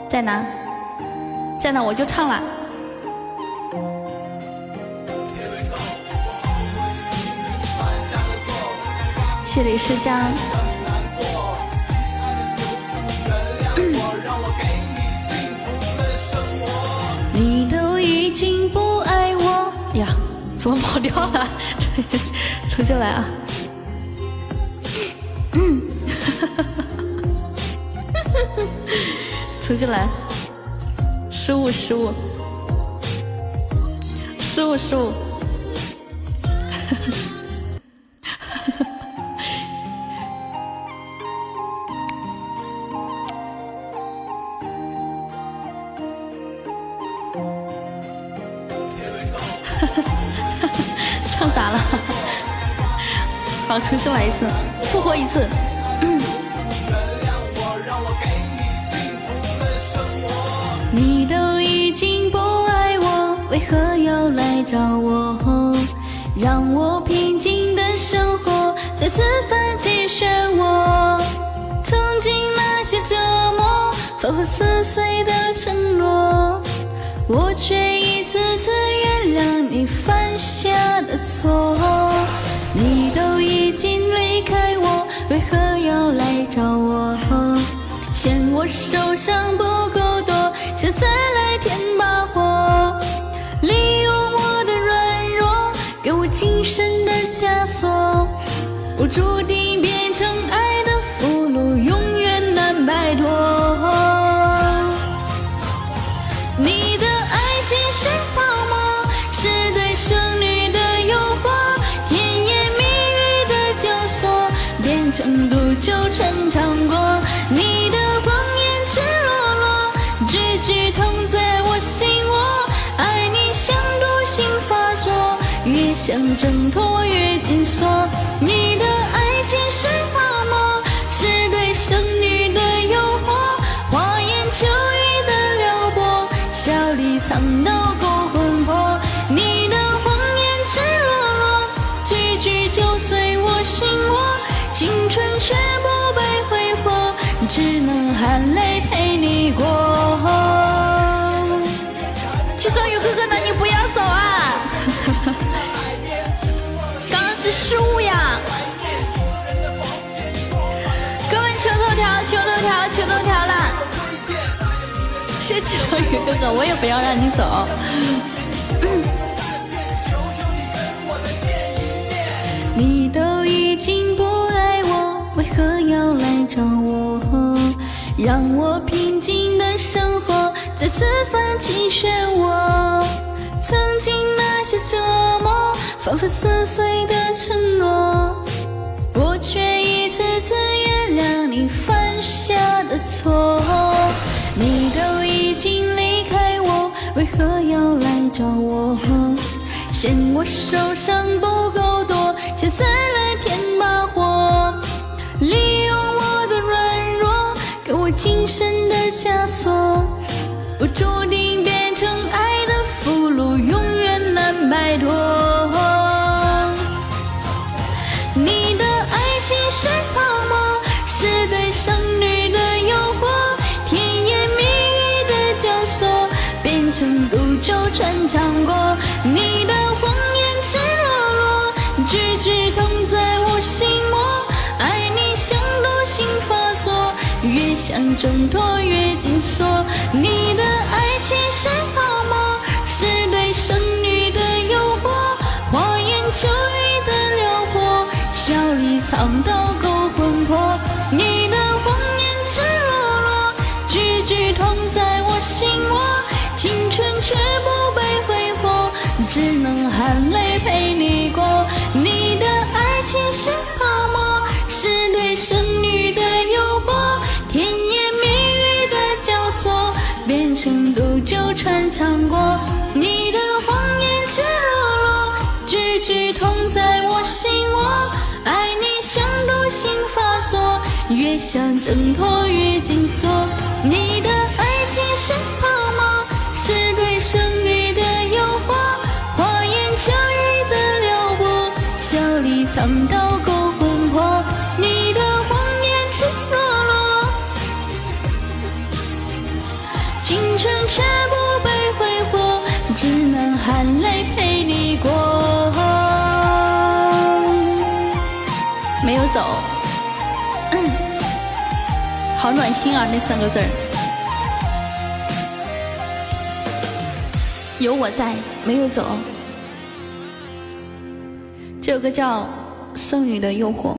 在哪？在哪我就唱了。谢李世章。你都已经不爱我呀，怎么跑调了？重新来啊！重新来，失误。唱砸了，好，重新来一次，复活一次。你都已经不爱我，为何要来找我？让我平静的生活再次泛起漩涡。曾经那些折磨，仿佛撕碎的承诺，我却一次次原谅你犯下的错。你都已经离开我，为何要来找我？嫌我受伤不够多，现在来填把火，利用我的软弱，给我精神的枷锁。我注定变成爱的俘虏，永远难摆脱。你的爱情是泡沫，是对剩女的诱惑，甜言蜜语的教唆，变成毒酒穿肠过。你的谎言赤裸裸，句句痛在我心窝，爱你像毒性发作，越想挣脱越紧锁。你的爱情是泡沫，是对剩女的诱惑，花言巧语的撩拨，笑里藏刀勾魂魄。你的谎言赤裸裸，句句就碎我心窝，青春却不被挥霍，只能含泪陪你过。七双鱼哥哥，那你不要走啊！刚刚是失误呀！各位求头条啦！谢七双鱼哥哥，我也不要让你走。你都已经不爱我，为何要来找我？让我平静的生活再次泛起漩涡。曾经那些折磨，仿佛撕碎的承诺，我却一次次原谅你犯下的错。你都已经离开我，为何要来找我？嫌我受伤不够多，现在来填把火，利用我的软弱，给我精神的枷锁。我注定变成爱的俘虏，永远难摆脱。你的爱情是泡沫，是对剩女的诱惑，甜言蜜语的教唆，变成毒酒穿肠过。你的谎言赤裸裸，句句痛在我心窝，爱你像毒性发作，越想挣脱越紧锁。你的爱情是泡沫，是对剩女的诱惑，花言巧语的撩拨，笑里藏刀勾魂魄。你的谎言赤裸裸，句句痛在我心窝，青春却不被挥霍，只能含泪陪你过。你的爱情是泡沫，是对剩女的诱惑，甜言蜜语的教唆，变成毒酒穿肠过。你的谎言赤裸裸，句句痛在我心窝，爱你像毒性发作，越想挣脱越紧锁。你的爱情是泡沫，是对剩女的诱惑，花言巧语的撩拨，笑里藏刀勾魂魄。你的谎言赤裸裸，青春却不被挥霍，只能含泪陪你过。没有走，好暖心啊，那3个字儿。有我在，没有走。这首歌叫《剩女的诱惑》。